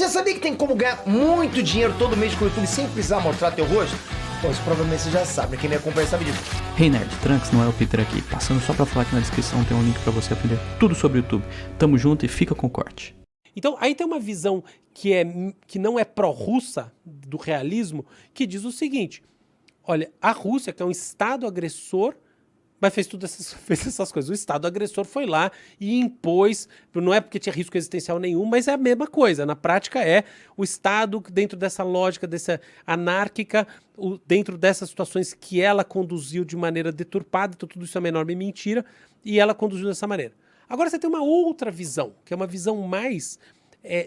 Você sabia que tem como ganhar muito dinheiro todo mês com o YouTube sem precisar mostrar teu rosto? Bom, isso provavelmente você já sabe, né? Quem me acompanha sabe disso. Hey Nerd, Trunks, não é o Peter aqui. Passando só pra falar que na descrição tem um link pra você aprender tudo sobre o YouTube. Tamo junto e fica com o corte. Então, aí tem uma visão que não é pró-russa, do realismo, que diz o seguinte: olha, a Rússia, que é um Estado agressor, mas fez essas coisas. O Estado agressor foi lá e impôs, não é porque tinha risco existencial nenhum, mas é a mesma coisa. Na prática é o Estado, dentro dessa lógica, dessa anárquica, dentro dessas situações que ela conduziu de maneira deturpada, então tudo isso é uma enorme mentira, e ela conduziu dessa maneira. Agora você tem uma outra visão, que é uma visão mais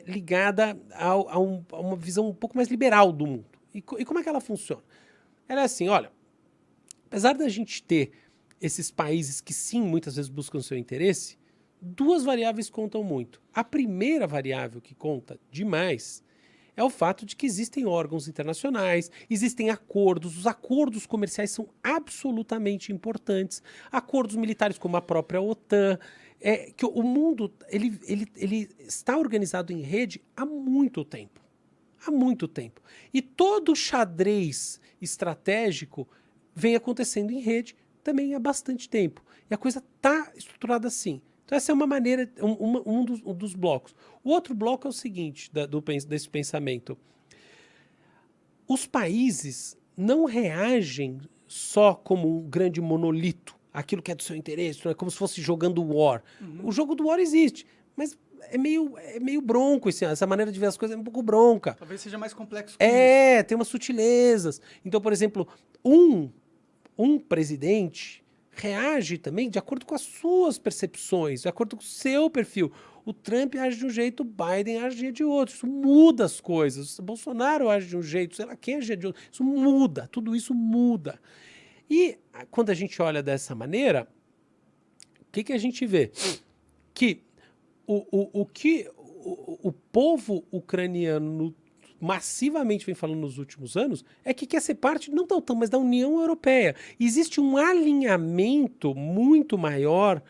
ligada a uma visão um pouco mais liberal do mundo. E como é que ela funciona? Ela é assim, olha, apesar da gente ter esses países que sim, muitas vezes buscam o seu interesse, duas variáveis contam muito. A primeira variável que conta demais é o fato de que existem órgãos internacionais, existem acordos, os acordos comerciais são absolutamente importantes, acordos militares como a própria OTAN, que o mundo ele está organizado em rede há muito tempo. Há muito tempo. E todo xadrez estratégico vem acontecendo em rede também há bastante tempo. E a coisa está estruturada assim. Então essa é uma maneira, um dos blocos. O outro bloco é o seguinte, desse pensamento. Os países não reagem só como um grande monolito, aquilo que é do seu interesse, é como se fosse jogando War. O jogo do War existe, mas é meio bronco essa maneira de ver as coisas, é um pouco bronca. Talvez seja mais complexo que isso. Tem umas sutilezas. Então, por exemplo, um presidente reage também de acordo com as suas percepções, de acordo com o seu perfil. O Trump age de um jeito, o Biden age de outro. Isso muda as coisas. O Bolsonaro age de um jeito, sei lá quem age de outro. Isso muda, tudo isso muda. E quando a gente olha dessa maneira, o que a gente vê? Que o povo ucraniano massivamente vem falando nos últimos anos é que quer ser parte não da OTAN, mas da União Europeia. Existe um alinhamento muito maior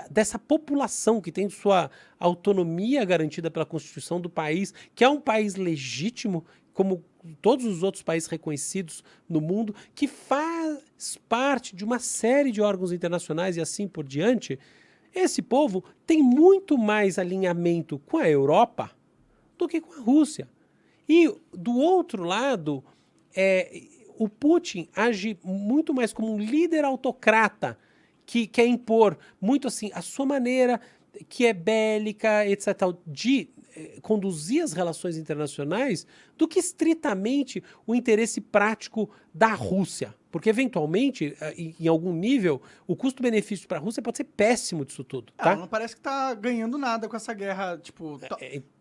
dessa população que tem sua autonomia garantida pela Constituição do país, que é um país legítimo, como todos os outros países reconhecidos no mundo, que faz parte de uma série de órgãos internacionais e assim por diante. Esse povo tem muito mais alinhamento com a Europa do que com a Rússia. E, do outro lado, o Putin age muito mais como um líder autocrata que quer impor muito assim a sua maneira, que é bélica, etc., de conduzir as relações internacionais, do que estritamente o interesse prático da Rússia. Porque, eventualmente, em algum nível, o custo-benefício para a Rússia pode ser péssimo disso tudo. Tá? Ela não parece que tá ganhando nada com essa guerra, tipo...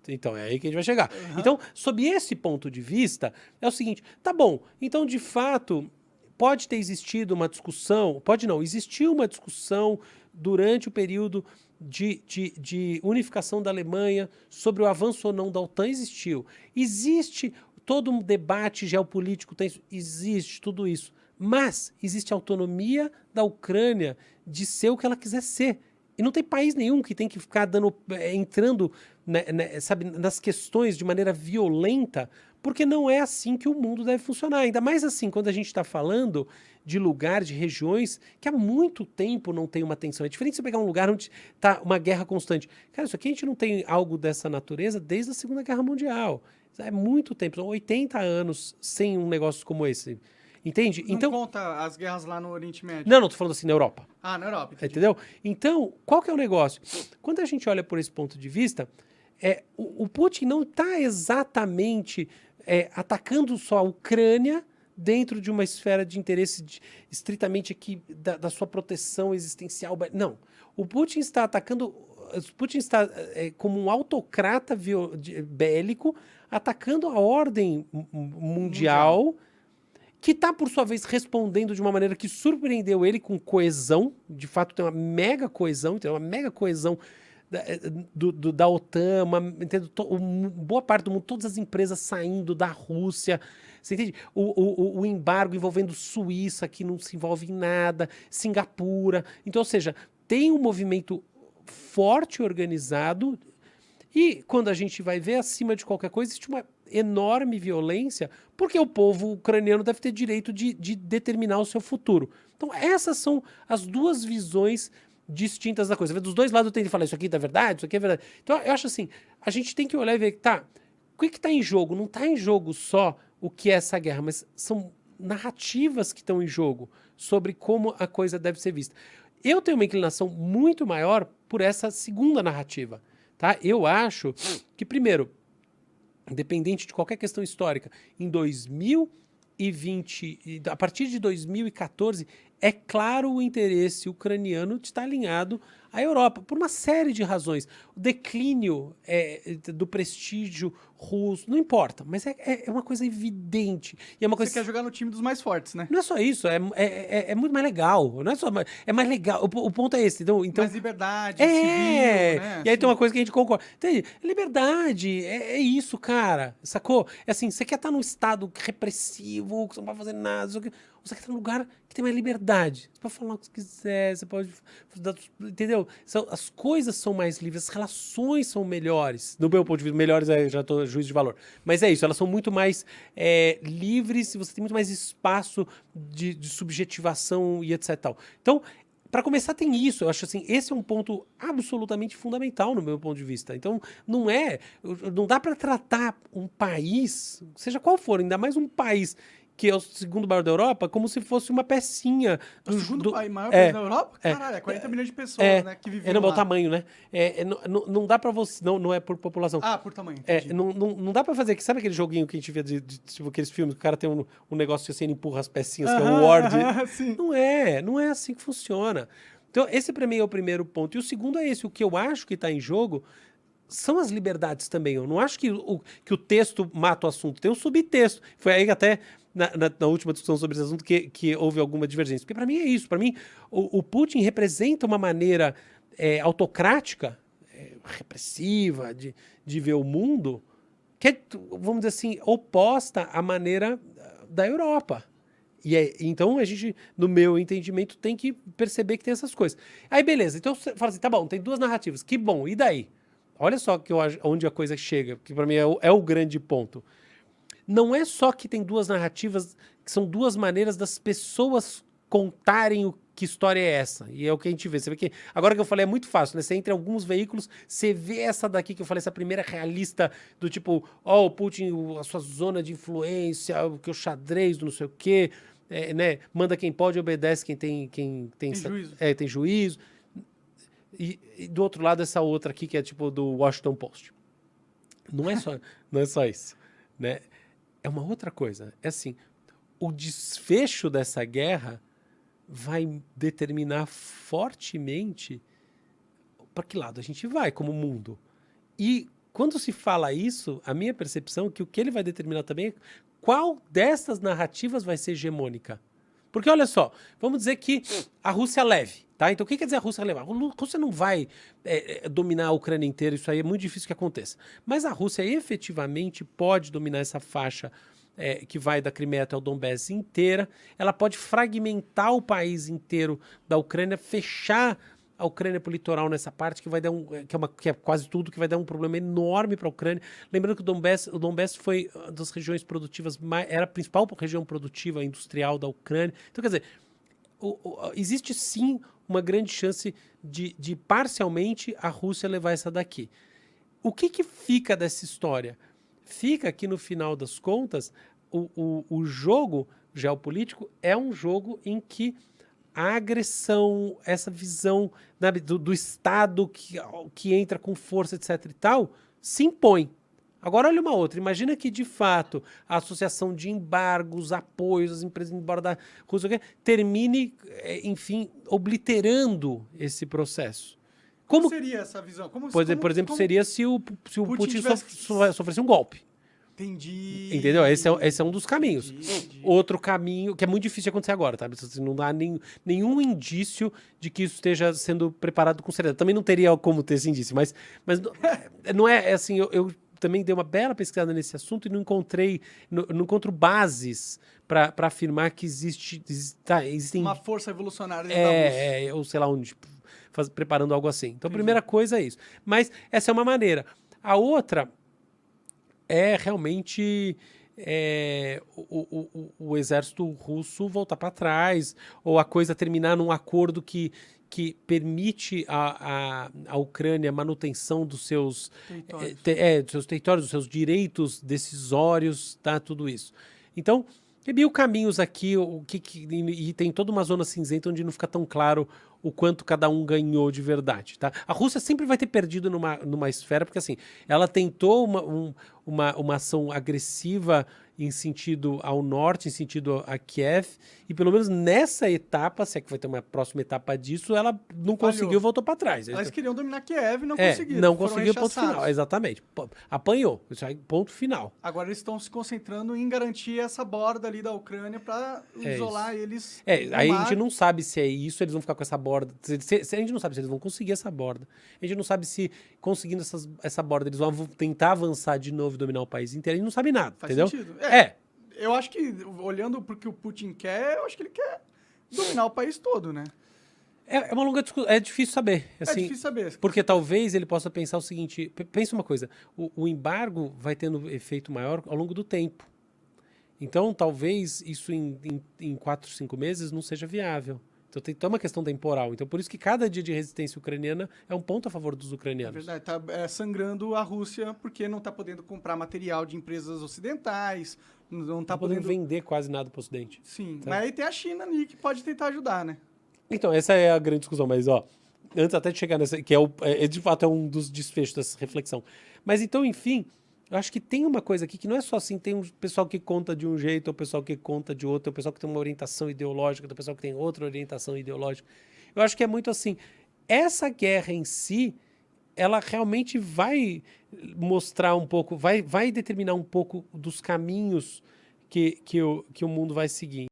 Então, é aí que a gente vai chegar. Então, sob esse ponto de vista, é o seguinte, tá bom, então, de fato, pode ter existido uma discussão, pode não, existiu uma discussão durante o período de unificação da Alemanha sobre o avanço ou não da OTAN, existiu. Existe todo um debate geopolítico, existe tudo isso. Mas existe a autonomia da Ucrânia de ser o que ela quiser ser. E não tem país nenhum que tem que ficar entrando sabe, nas questões de maneira violenta, porque não é assim que o mundo deve funcionar. Ainda mais assim, quando a gente está falando de lugares, de regiões que há muito tempo não tem uma tensão. É diferente você pegar um lugar onde está uma guerra constante. Cara, isso aqui a gente não tem algo dessa natureza desde a Segunda Guerra Mundial. É muito tempo, são 80 anos sem um negócio como esse. Entende? Não conta as guerras lá no Oriente Médio. Não, tô falando assim, na Europa. Ah, na Europa. Entendi. Entendeu? Então, qual que é o negócio? Quando a gente olha por esse ponto de vista, o Putin não está exatamente atacando só a Ucrânia dentro de uma esfera de interesse estritamente aqui da sua proteção existencial. Não. O Putin está atacando... O Putin está como um autocrata bélico atacando a ordem mundial, que está, por sua vez, respondendo de uma maneira que surpreendeu ele com coesão. De fato, tem uma mega coesão, da OTAN, boa parte do mundo, todas as empresas saindo da Rússia. Você entende? O embargo envolvendo Suíça, que não se envolve em nada, Singapura. Então, ou seja, tem um movimento forte organizado E quando a gente vai ver, acima de qualquer coisa, existe uma enorme violência, porque o povo ucraniano deve ter direito de determinar o seu futuro. Então, essas são as duas visões distintas da coisa. Dos dois lados eu tenho que falar, isso aqui é verdade, isso aqui é verdade. Então, eu acho assim, a gente tem que olhar e ver, tá, o que está em jogo? Não está em jogo só o que é essa guerra, mas são narrativas que estão em jogo sobre como a coisa deve ser vista. Eu tenho uma inclinação muito maior por essa segunda narrativa, tá? Eu acho que, primeiro, independente de qualquer questão histórica, em 2020, a partir de 2014, é claro o interesse ucraniano de estar alinhado à Europa, por uma série de razões. O declínio do prestígio russo, não importa, mas é uma coisa evidente. E é uma coisa Você quer jogar no time dos mais fortes, né? Não é só isso, é muito mais legal. Não é só, é mais legal. O ponto é esse. Então, Mais liberdade, civil, né? E aí tem uma coisa que a gente concorda. Entende? Liberdade, é isso, cara. Sacou? É assim, você quer estar num estado repressivo, que você não pode fazer nada, ou você quer estar num lugar que tem mais liberdade. Você pode falar o que você quiser, você pode... Entendeu? As coisas são mais livres, as relações são melhores. Do meu ponto de vista, melhores, já estou juízo de valor. Mas é isso, elas são muito mais livres, você tem muito mais espaço de subjetivação e etc. Tal. Então, para começar, tem isso. Eu acho assim, esse é um ponto absolutamente fundamental no meu ponto de vista. Então, não dá para tratar um país, seja qual for, ainda mais um país que é o segundo maior da Europa, como se fosse uma pecinha. O segundo maior país da Europa? Caralho, é 40 milhões de pessoas, né, que vivem não, lá. o tamanho, né? Não dá pra você... Não é por população. Ah, por tamanho. Não dá pra fazer... Sabe aquele joguinho que a gente vê tipo, aqueles filmes que o cara tem um negócio assim, ele empurra as pecinhas, que é um Word? Sim. Não é assim que funciona. Então, esse pra mim é o primeiro ponto. E o segundo é esse. O que eu acho que tá em jogo são as liberdades também. Eu não acho que o texto mata o assunto. Tem um subtexto. Foi aí que até... Na última discussão sobre esse assunto que houve alguma divergência. Porque para mim é isso. Para mim, o Putin representa uma maneira autocrática, repressiva de ver o mundo, que é, vamos dizer assim, oposta à maneira da Europa. Então a gente, no meu entendimento, tem que perceber que tem essas coisas. Aí beleza, então você fala assim, tá bom, tem duas narrativas, que bom, e daí? Olha só onde a coisa chega, que para mim é o grande ponto. Não é só que tem duas narrativas, que são duas maneiras das pessoas contarem que história é essa. E é o que a gente vê. Você vê que, agora que eu falei, é muito fácil, né? Você entra em alguns veículos, você vê essa daqui que eu falei, essa primeira realista do tipo, o Putin, a sua zona de influência, o xadrez do não sei o quê, né? Manda quem pode, obedece quem tem juízo. Tem juízo. E do outro lado, essa outra aqui, que é tipo do Washington Post. Não é só isso, né? É uma outra coisa. É assim, o desfecho dessa guerra vai determinar fortemente para que lado a gente vai como mundo. E quando se fala isso, a minha percepção é que o que ele vai determinar também é qual dessas narrativas vai ser hegemônica. Porque olha só, vamos dizer que a Rússia leve, tá? Então o que quer dizer a Rússia levar? A Rússia não vai dominar a Ucrânia inteira, isso aí é muito difícil que aconteça. Mas a Rússia efetivamente pode dominar essa faixa que vai da Crimeia até o Donbass inteira. Ela pode fragmentar o país inteiro da Ucrânia, fechar a Ucrânia para o litoral nessa parte, que vai dar que é quase tudo, que vai dar um problema enorme para a Ucrânia. Lembrando que o Donbass foi uma das regiões produtivas, era a principal região produtiva industrial da Ucrânia. Então, quer dizer, existe sim uma grande chance de parcialmente a Rússia levar essa daqui. O que fica dessa história? Fica que, no final das contas, o jogo geopolítico é um jogo em que a agressão, essa visão, né, do Estado que entra com força, etc. e tal, se impõe. Agora olha uma outra, imagina que de fato a associação de embargos, apoios, as empresas embora da Rússia, termine, enfim, obliterando esse processo. Como seria essa visão? Por exemplo, seria se o Putin sofresse um golpe. Entendi. Entendeu? Esse é um dos caminhos. Entendi. Outro caminho, que é muito difícil de acontecer agora, tá? Não dá nenhum indício de que isso esteja sendo preparado com seriedade. Também não teria como ter esse indício, mas não é assim, eu também dei uma bela pesquisada nesse assunto e não encontro bases para afirmar que existem uma força revolucionária dentro da Rússia. ou sei lá onde, preparando algo assim. Então, a primeira coisa é isso. Mas essa é uma maneira. A outra é realmente o exército russo voltar para trás, ou a coisa terminar num acordo que permite à Ucrânia a manutenção dos seus Territórios. dos seus territórios, dos seus direitos decisórios, tá? Tudo isso. Então, tem mil caminhos aqui, e tem toda uma zona cinzenta onde não fica tão claro o quanto cada um ganhou de verdade, tá? A Rússia sempre vai ter perdido numa esfera, porque assim, ela tentou uma ação agressiva em sentido ao norte, em sentido a Kiev, e pelo menos nessa etapa, se é que vai ter uma próxima etapa disso, ela não conseguiu, voltou para trás. Elas queriam dominar Kiev e não É, conseguiram. não foram conseguiu, ponto rechaçados. final, exatamente. Apanhou, isso aí, ponto final. Agora eles estão se concentrando em garantir essa borda ali da Ucrânia para isolar eles. no Aí a mar. gente não sabe se é isso, eles vão ficar com essa borda. A gente não sabe se eles vão conseguir essa borda. A gente não sabe se, conseguindo essa borda, eles vão tentar avançar de novo e dominar o país inteiro. A gente não sabe nada, Faz entendeu? sentido. É. Eu acho que, olhando pro que o Putin quer, eu acho que ele quer dominar o país todo, né? É uma longa discussão. É difícil saber. Assim, é difícil saber. Porque talvez ele possa pensar o seguinte: pensa uma coisa, o embargo vai tendo efeito maior ao longo do tempo. Então, talvez isso em 4, 5 meses não seja viável. Então, tem uma questão temporal. Então, por isso que cada dia de resistência ucraniana é um ponto a favor dos É ucranianos. verdade, tá sangrando a Rússia porque não tá podendo comprar material de empresas ocidentais, não tá Não podendo podendo... vender quase nada para o Ocidente. Sim, Tá. mas aí tem a China ali que pode tentar ajudar, né? Então, essa é a grande discussão, mas antes até de chegar nessa, que de fato é um dos desfechos dessa reflexão. Mas então, enfim, eu acho que tem uma coisa aqui que não é só assim, tem um pessoal que conta de um jeito, o pessoal que conta de outro, o pessoal que tem uma orientação ideológica, o pessoal que tem outra orientação ideológica. Eu acho que é muito assim, essa guerra em si, ela realmente vai mostrar um pouco, vai determinar um pouco dos caminhos que o mundo vai seguir.